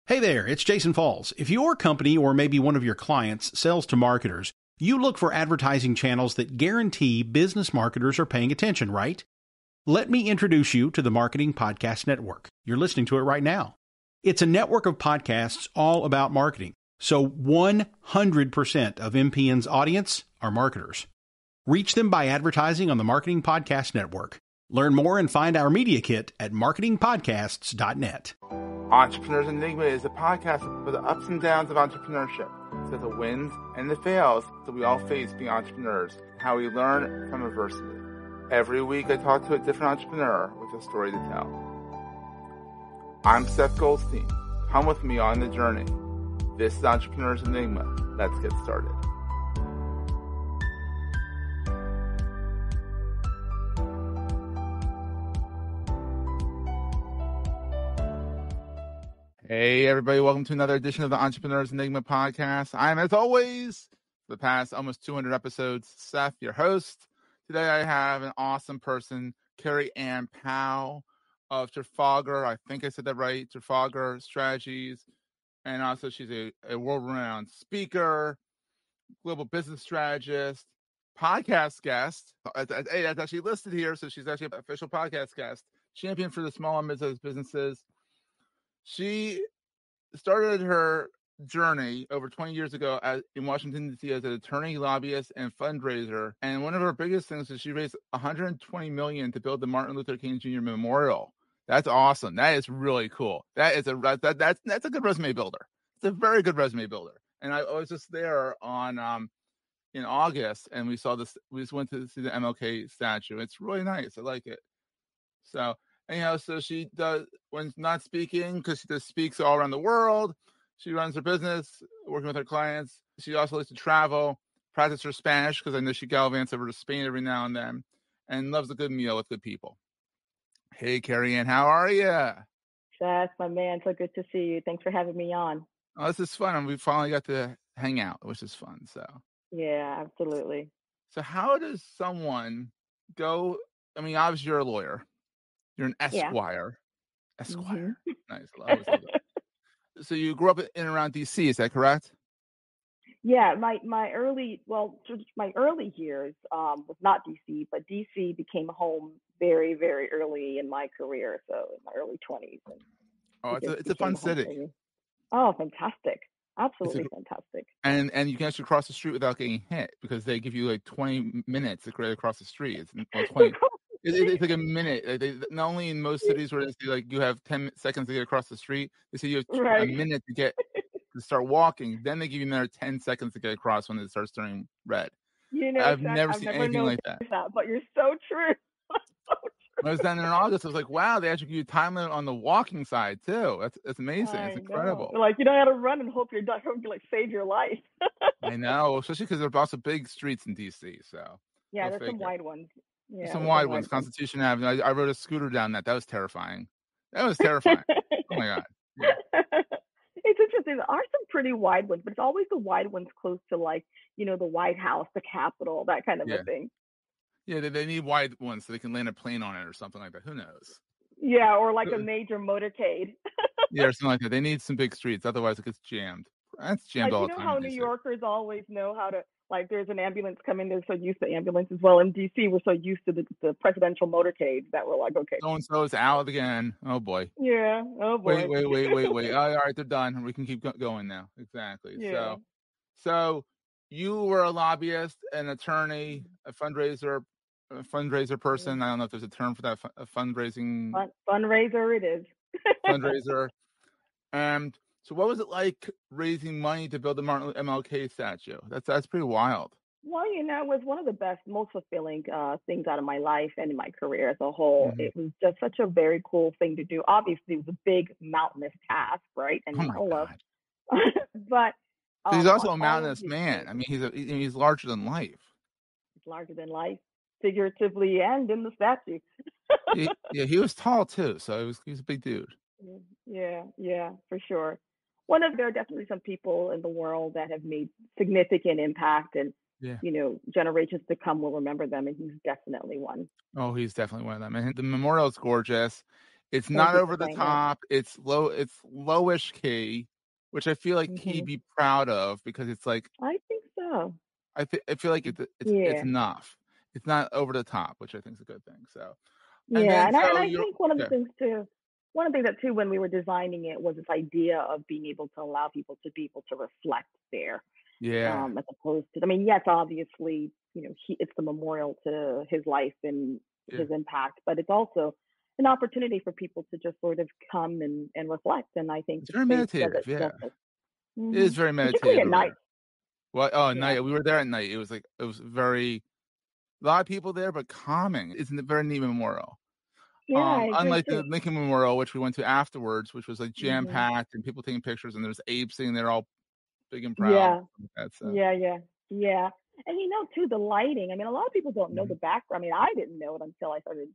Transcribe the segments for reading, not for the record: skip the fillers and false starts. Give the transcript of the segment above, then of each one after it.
Hey there, it's Jason Falls. If your company or maybe one of your clients sells to marketers, you look for advertising channels that guarantee business marketers are paying attention, right? Let me introduce you to the Marketing Podcast Network. You're listening to it right now. It's a network of podcasts all about marketing. So 100% of MPN's audience are marketers. Reach them by advertising on the Marketing Podcast Network. Learn more and find our media kit at marketingpodcasts.net. Entrepreneurs Enigma is a podcast for the ups and downs of entrepreneurship. So the wins and the fails that we all face being entrepreneurs, how we learn from adversity. Every week I talk to a different entrepreneur with a story to tell. I'm Seth Goldstein. Come with me on the journey. This is Entrepreneurs Enigma. Let's get started. Hey, everybody. Welcome to another edition of the Entrepreneurs Enigma podcast. I'm, as always, for the past almost 200 episodes, Seth, your host. Today, I have an awesome person, Kerry-Ann Powell of Trafalgar. I think I said that right. Trafalgar Strategies. And also, she's a world-renowned speaker, global business strategist, podcast guest. Hey, that's actually listed here. So she's actually an official podcast guest, champion for the small and mid-sized businesses. She started her journey over 20 years ago in Washington, D.C. as an attorney, lobbyist, and fundraiser. And one of her biggest things is she raised $120 million to build the Martin Luther King Jr. Memorial. That's awesome. That is really cool. That's a good resume builder. It's a very good resume builder. And I was just there on in August, and we saw this. We just went to see the MLK statue. It's really nice. I like it. So. Anyhow, so she does, when not speaking, because she just speaks all around the world. She runs her business, working with her clients. She also likes to travel, practice her Spanish, because I know she gallivants over to Spain every now and then, and loves a good meal with good people. Hey, Kerry-Ann, how are you? Seth, my man, so good to see you. Thanks for having me on. Oh, this is fun. And we finally got to hang out, which is fun. So yeah, absolutely. So how does someone go? I mean, obviously you're a lawyer. You're an esquire. Yeah. Esquire. Mm-hmm. Nice. I always love that. So you grew up in and around D.C., is that correct? Yeah, my early years was not D.C., but D.C. became home very, very early in my career, so in my early 20s. Oh, it's a fun city. Oh, fantastic. Absolutely fantastic. And you can actually cross the street without getting hit because they give you like 20 minutes to get across the street. It's 20. It's like a minute. Not only in most cities where they say like you have 10 seconds to get across the street, they say you have a minute to start walking. Then they give you another 10 seconds to get across when it starts turning red. You know, I've never seen anything like that. But you're so true. When I was down there in August, I was like, wow, they actually give you a time limit on the walking side too. That's amazing. It's incredible. Like you don't have to run and hope you like save your life. I know, especially because there are also big streets in DC. So yeah, there's some wide ones. Yeah, some wide ones. Constitution Avenue. I rode a scooter down that. That was terrifying. Oh my God. Yeah. It's interesting. There are some pretty wide ones, but it's always the wide ones close to like, the White House, the Capitol, that kind of a thing. Yeah, they need wide ones so they can land a plane on it or something like that. Who knows? Yeah, or like a major motorcade. Yeah, or something like that. They need some big streets. Otherwise, it gets jammed. That's jammed all the time. You know how New Yorkers always know how to, like, there's an ambulance coming. They're so used to ambulance as well. In D.C., we're so used to the presidential motorcades that we're like, okay. So-and-so is out again. Oh, boy. Yeah. Oh, boy. Wait. All right, they're done. We can keep going now. Exactly. Yeah. So you were a lobbyist, an attorney, a fundraiser person. I don't know if there's a term for that. Fundraising. Fundraiser, it is. Fundraiser. And so what was it like raising money to build the Martin MLK statue? That's pretty wild. Well, it was one of the best, most fulfilling things out of my life and in my career as a whole. Mm-hmm. It was just such a very cool thing to do. Obviously, it was a big mountainous task, right? And but he's also a mountainous man. I mean, he's larger than life. He's larger than life, figuratively and in the statue. he was tall too, so he was a big dude. Yeah, for sure. There are definitely some people in the world that have made significant impact, and generations to come will remember them, and he's definitely one. Oh, he's definitely one of them. And the memorial is gorgeous. It's not over the 100%, yeah. top. It's low. It's lowish key, which I feel like he'd Mhm. be proud of because it's like I think so. I feel like it's Yeah. enough. It's not over the top, which I think is a good thing. So, and Yeah, then and so I you're think one of the yeah things too, one of the things that too, when we were designing it, was this idea of being able to allow people to be able to reflect there, yeah as opposed to, I mean, yes, obviously, it's the memorial to his life and yeah. his impact, but it's also an opportunity for people to just sort of come and reflect. And I think It's the very space does meditative. it Yeah, justice. it is very Particularly meditative at over night. there. Well, oh, at Yeah. night we were there at night. It was very a lot of people there, but calming. It's a very neat memorial. Yeah, I agree Unlike the too. Lincoln Memorial, which we went to afterwards, which was like jam hmm packed and people taking pictures, and there's Abe sitting there all big and proud. Yeah. Like that, so Yeah. And too, the lighting. I mean, a lot of people don't know the mhm, background. I mean, I didn't know it until I started,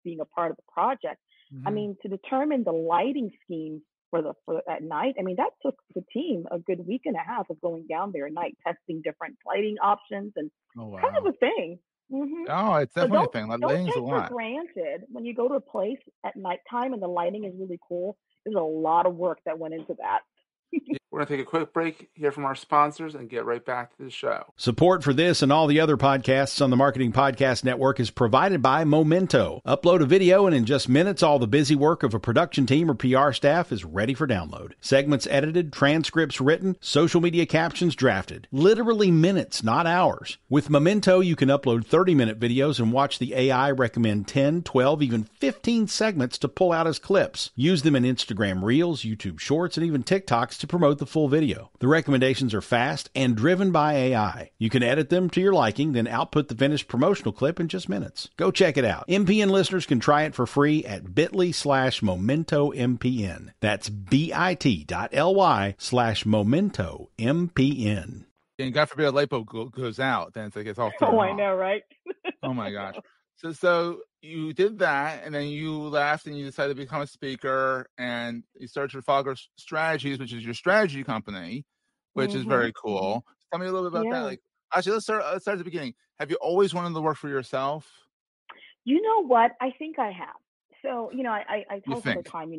being a part of the project. I mhm. mean, to determine the lighting scheme for at night, I mean, that took the team a good week and a half of going down there at night, testing different lighting options and Oh kind wow. of a thing. hmm Oh, it's So definitely a don't thing. That don't lighting's a take for lot. granted when you go to a place at nighttime and the lighting is really cool. There's a lot of work that went into that. We're going to take a quick break, hear from our sponsors, and get right back to the show. Support for this and all the other podcasts on the Marketing Podcast Network is provided by Momento. Upload a video and in just minutes, all the busy work of a production team or PR staff is ready for download. Segments edited, transcripts written, social media captions drafted. Literally minutes, not hours. With Momento, you can upload 30-minute videos and watch the AI recommend 10, 12, even 15 segments to pull out as clips. Use them in Instagram Reels, YouTube Shorts, and even TikToks to promote the full video. The recommendations are fast and driven by AI. You can edit them to your liking, then output the finished promotional clip in just minutes. Go check it out. MPN listeners can try it for free at bit.ly/MomentoMPN. That's bit.ly/MomentoMPN. And God forbid a light bulb goes out, then it's like it's all thrown Oh, I off. know, right? Oh my gosh. So you did that, and then you left, and you decided to become a speaker, and you started Trafalgar Strategies, which is your strategy company, which is very cool. Tell me a little bit about that. Yeah. Like, actually, let's start at the beginning. Have you always wanted to work for yourself? You know what? I think I have. So, I You tell us all the think? time,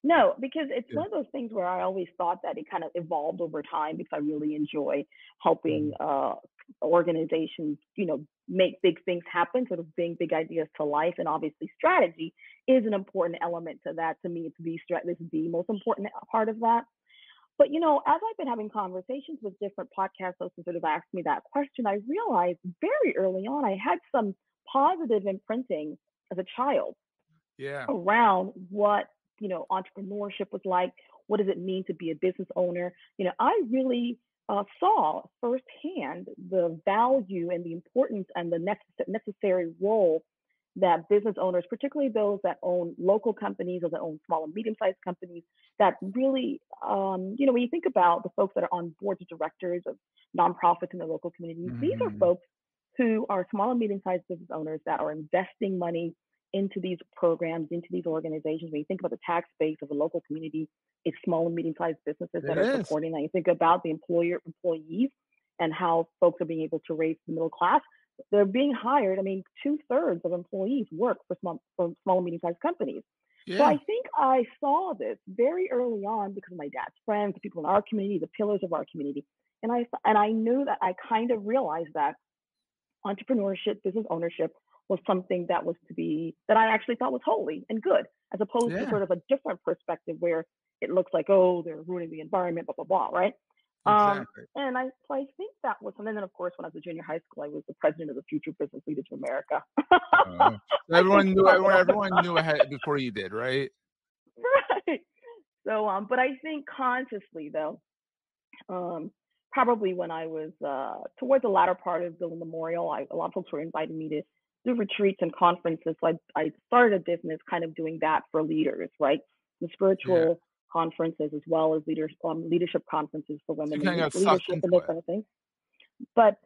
no, because it's Yeah. one of those things where I always thought that it kind of evolved over time because I really enjoy helping Mhm. organizations, make big things happen, sort of bring big ideas to life. And obviously, strategy is an important element to that. To me, this is the most important part of that. But as I've been having conversations with different podcast hosts who sort of asked me that question, I realized very early on I had some positive imprinting as a child Yeah. around what entrepreneurship was like. What does it mean to be a business owner? I really saw firsthand the value and the importance and the necessary role that business owners, particularly those that own local companies or that own small and medium-sized companies, that really, when you think about the folks that are on boards of directors of nonprofits in the local communities, these are Mhm. folks who are small and medium-sized business owners that are investing money into these programs, into these organizations. When you think about the tax base of a local community, it's small and medium-sized businesses It that are is. supporting that. You think about the employees and how folks are being able to raise the middle class. They're being hired. I mean, 2/3 of employees work for small and medium-sized companies. So Yeah. I think I saw this very early on because of my dad's friends, the people in our community, the pillars of our community, and I knew that I kind of realized that entrepreneurship, business ownership was something that I actually thought was holy and good, as opposed to Yeah. sort of a different perspective where it looks like, oh, they're ruining the environment, blah, blah, blah, right? Exactly. So I think that was something. And then, of course, when I was in junior high school, I was the president of the Future Business Leaders of America. So I can everyone knew. talk about Everyone knew ahead before you did, right? right. So, but I think consciously, though, um, probably when I was towards the latter part of the memorial, a lot of folks were inviting me to do retreats and conferences. So I started a business kind of doing that for leaders, right? The Yeah. spiritual conferences as well as leadership conferences for So you women in kind of got sucked leadership and into those it. kind of things.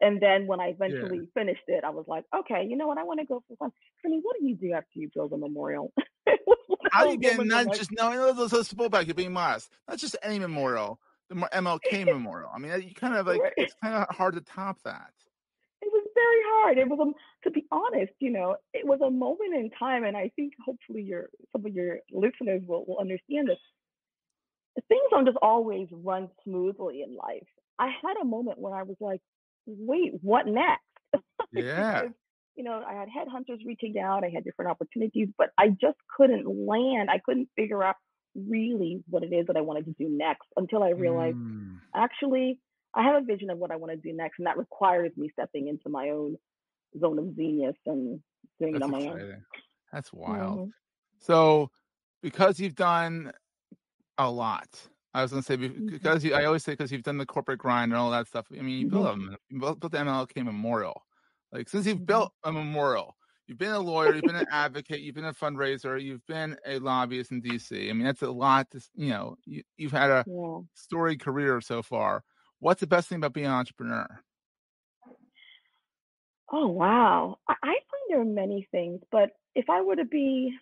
And then when I Yeah. eventually finished it, I was like, okay, you know what? I want to go for fun. I mean, what do you do after you build a memorial? One How of do you those get moments I'm not like, just no? Let's pull back. You're being modest. Not just any memorial. The MLK memorial. I mean, you kind of like right. it's kind of hard to top that. It was very hard. It was, to be honest, it was a moment in time, and I think hopefully some of your listeners will understand this. Things don't just always run smoothly in life. I had a moment where I was like, wait, what next? Yeah. Because, I had headhunters reaching out, I had different opportunities, but I just couldn't land. I couldn't figure out really what it is that I wanted to do next until I realized, actually, I have a vision of what I want to do next, and that requires me stepping into my own zone of genius and doing it on my own. That's wild. Mm-hmm. So, because you've done a lot, I was going to say, because I always say, because you've done the corporate grind and all that stuff. I mean, you built the MLK Memorial. Like, since you've built a memorial, you've been a lawyer, you've been an advocate, you've been a fundraiser, you've been a lobbyist in DC. I mean, that's a lot to, you've had a storied career so far. What's the best thing about being an entrepreneur? Oh, wow. I find there are many things, but if I were to be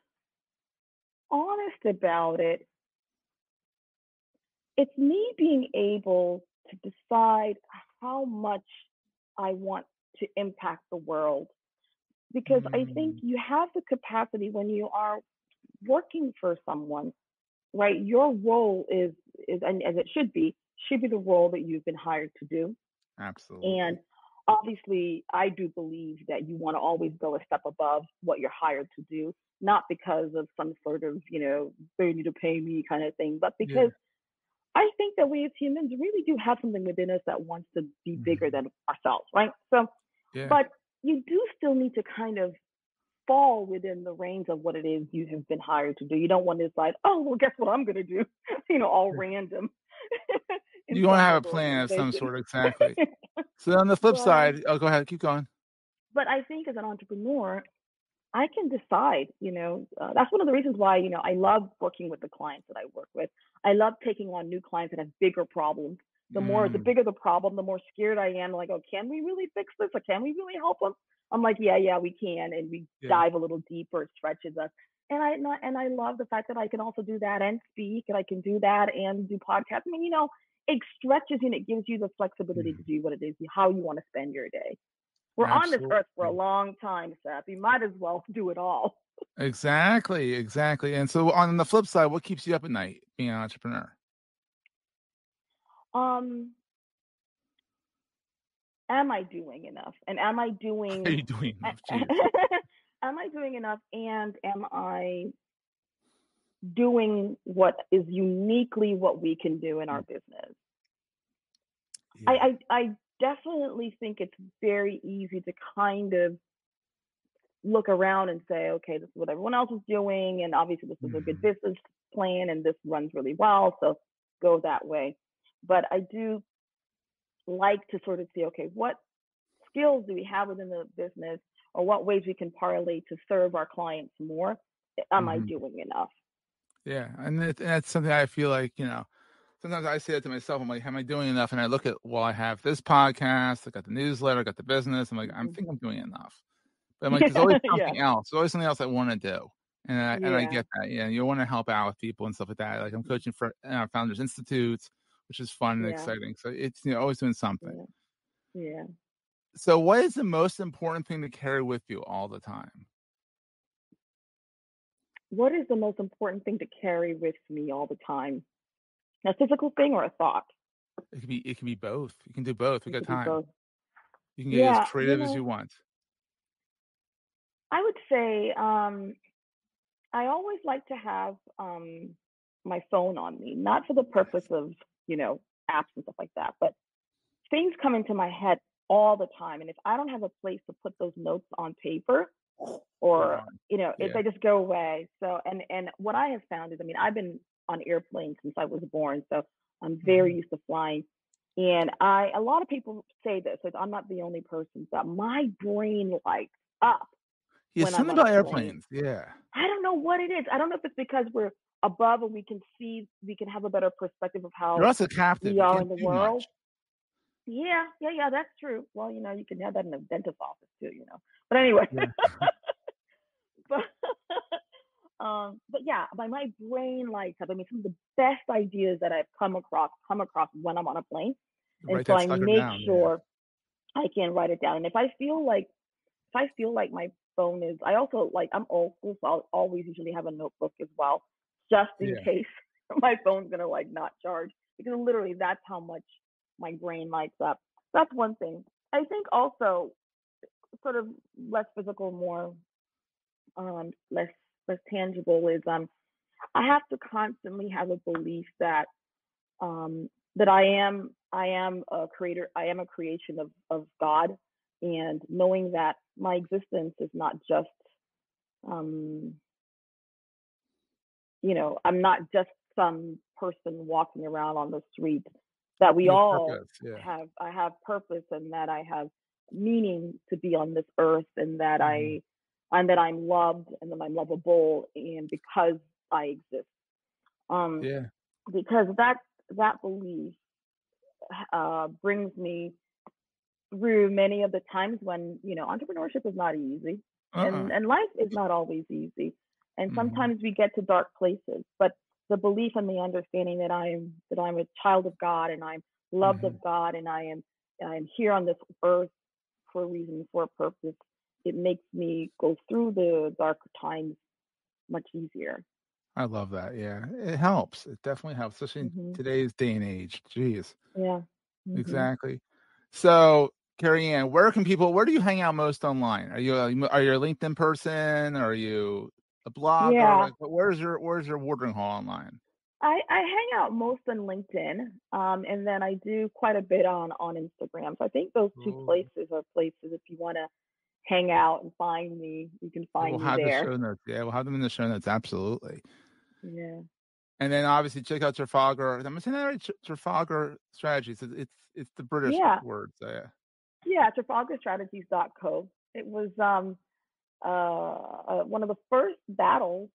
honest about it, it's me being able to decide how much I want to impact the world. Because I think you have the capacity when you are working for someone, right? Your role is, and as it should be the role that you've been hired to do. Absolutely. And obviously, I do believe that you want to always go a step above what you're hired to do, not because of some sort of, they need to pay me kind of thing, but because I think that we as humans really do have something within us that wants to be bigger than ourselves, right? So, but you do still need to kind of fall within the range of what it is you have been hired to do. You don't want to decide, oh, well, guess what I'm going to do, all random. You want to have a plan of some sort, exactly. So on the flip side, go ahead, keep going. But I think as an entrepreneur, I can decide, that's one of the reasons why, I love working with the clients that I work with. I love taking on new clients that have bigger problems. The bigger the problem, the more scared I am. Like, oh, can we really fix this? Or can we really help them? I'm like, yeah, we can. And we dive a little deeper. It stretches us. And I love the fact that I can also do that and speak, and I can do that and do podcasts. I mean, it stretches you and it gives you the flexibility to do what it is, how you want to spend your day. We're on this earth for a long time, Seth. You might as well do it all. Exactly. And so on the flip side, what keeps you up at night being an entrepreneur? Am I doing enough? And am I doing... Are you doing enough? Am I doing enough? And am I doing what is uniquely what we can do in our business? I definitely think it's very easy to kind of look around and say, okay, this is what everyone else is doing, and obviously this is a good business plan, and this runs really well, so go that way. But I do like to sort of see, okay, what skills do we have within the business, or what ways we can parlay to serve our clients more? Am I doing enough? Yeah, and that's something I feel like, sometimes I say that to myself. I'm like, am I doing enough? And I look at, well, I have this podcast, I got the newsletter, I got the business. I'm like, I think I'm doing enough. But I'm like, there's always something else. There's always something else I want to do. And I get that. Yeah, you want to help out with people and stuff like that. Like I'm coaching for Founders Institutes, which is fun and exciting. So it's always doing something. Yeah. So what is the most important thing to carry with you all the time? What is the most important thing to carry with me all the time? A physical thing or a thought? It can be both. You can do both. We got time. You can get as creative as you want. I would say I always like to have my phone on me, not for the purpose of, apps and stuff like that, but things come into my head all the time. And if I don't have a place to put those notes on paper, or, if they just go away. So, and what I have found is, I've been on airplanes since I was born, so I'm very used to flying. And a lot of people say this, so I'm not the only person, but my brain lights up. Yeah, something about airplanes. Yeah. I don't know what it is. I don't know if it's because we're above and we can have a better perspective of how you're also captive. We are in the world. Much. Yeah, that's true. Well, you can have that in a dentist's office too, But anyway. Yeah. But yeah, my brain lights up. Some of the best ideas that I've come across when I'm on a plane. And so I make sure I can write it down. And if I feel like my phone is, I also like, I'm old school, so I'll always usually have a notebook as well, just in Yeah. case my phone's gonna like not charge, because literally that's how much my brain lights up. That's one thing. I think also sort of less physical, more less tangible is I have to constantly have a belief that that I am a creator, I am a creation of God, and knowing that my existence is not just um, I'm not just some person walking around on the street, that we Your all purpose. Yeah. I have purpose, and that I have meaning to be on this earth, and that I'm loved, and that I'm lovable, and because I exist. Yeah. Because that belief brings me through many of the times when entrepreneurship is not easy, and life is not always easy, and sometimes we get to dark places, but the belief and the understanding that I'm a child of God, and I'm loved of God, and I'm here on this earth for a reason, for a purpose. It makes me go through the darker times much easier. I love that. Yeah, it helps. It definitely helps, especially in today's day and age. Jeez. Yeah. Exactly. So, Kerry-Ann, where do you hang out most online? Are you a LinkedIn person? Are you a blogger? Yeah. Like, where's your watering hole online? I hang out most on LinkedIn, and then I do quite a bit on Instagram. So I think those two places are places, if you want to hang out and find me, you can find We'll me have there. the show notes. Yeah, we'll have them in the show notes. Absolutely. Yeah. And then obviously check out Trafalgar. I'm saying that right? Trafalgar Strategies. It's the British word. So yeah. Yeah, TrafalgarStrategies.co. It was one of the first battles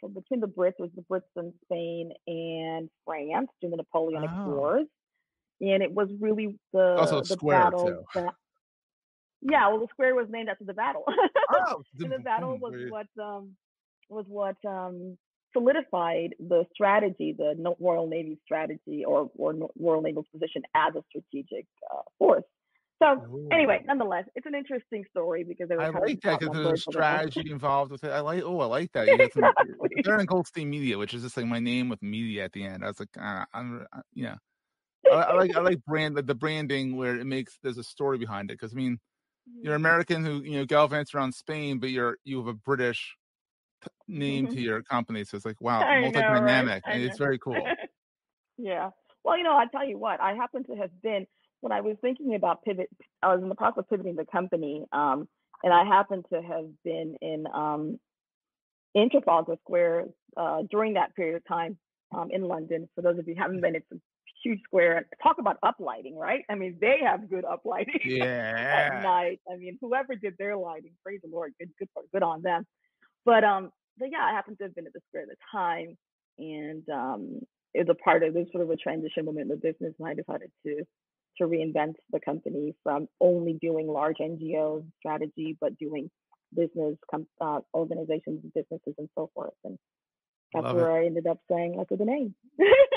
between the Brits. Was the Brits in Spain and France during the Napoleonic Wars, and it was really also the square battle too. Yeah, well, the square was named after the battle. Oh, and the battle was what solidified the strategy, the Royal Navy strategy, or Royal Navy's position as a strategic force. So anyway, nonetheless, it's an interesting story because they were kind like that because there's strategy involved with it. I like that. You got some Darren Goldstein Media, which is just like my name with media at the end. I was like, I like the branding where there's a story behind it. Because I mean, you're American who gallivants around Spain, but you have a British name to your company, so it's like wow, multi-dynamic, and it's very cool. Yeah. Well, I tell you what, I happen to have been, when I was thinking about pivot, I was in the process of pivoting the company, and I happened to have been in Trafalgar Square during that period of time in London. For those of you who haven't been, it's a huge square. Talk about uplighting, right? I mean, they have good uplighting at night. I mean, whoever did their lighting, praise the Lord, good on them. But yeah, I happened to have been at the square at the time, and it was a part of this sort of a transition moment in the business, and I decided to reinvent the company from only doing large NGO strategy, but doing business organizations, businesses, and so forth. And that's where I ended up saying, like, with the name.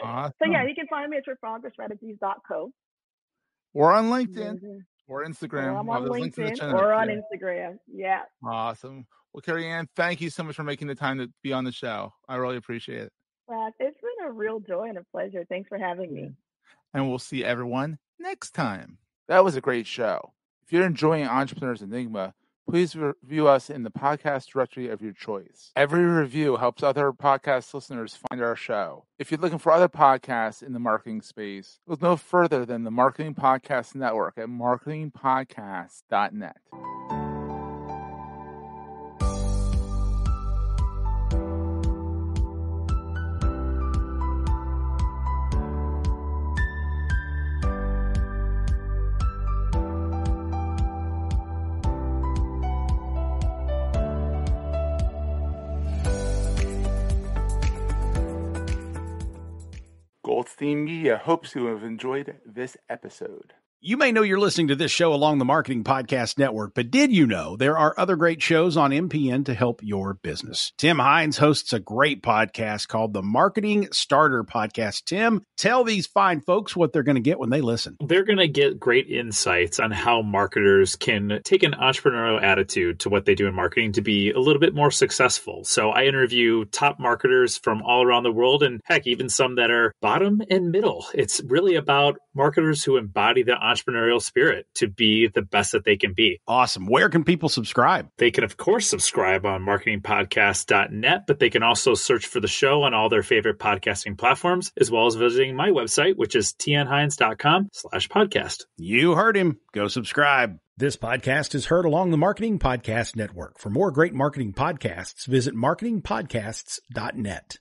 Awesome. So yeah, you can find me at TrafalgarStrategies.co. Or on LinkedIn. Or Instagram. Or I'm on LinkedIn or on Instagram. Yeah. Awesome. Well, Kerry-Ann, thank you so much for making the time to be on the show. I really appreciate it. Well, it's been a real joy and a pleasure. Thanks for having me. And we'll see everyone next time. That was a great show. If you're enjoying Entrepreneurs Enigma, please review us in the podcast directory of your choice. Every review helps other podcast listeners find our show. If you're looking for other podcasts in the marketing space, look no further than the Marketing Podcast Network at marketingpodcast.net. Goldstein Media hopes you have enjoyed this episode. You may know you're listening to this show along the Marketing Podcast Network, but did you know there are other great shows on MPN to help your business? Tim Hines hosts a great podcast called the Marketing Starter Podcast. Tim, tell these fine folks what they're going to get when they listen. They're going to get great insights on how marketers can take an entrepreneurial attitude to what they do in marketing to be a little bit more successful. So I interview top marketers from all around the world, and heck, even some that are bottom and middle. It's really about marketers who embody the entrepreneurial spirit to be the best that they can be. Awesome. Where can people subscribe? They can, of course, subscribe on marketingpodcast.net, but they can also search for the show on all their favorite podcasting platforms, as well as visiting my website, which is tnhines.com/podcast. You heard him. Go subscribe. This podcast is heard along the Marketing Podcast Network. For more great marketing podcasts, visit marketingpodcasts.net.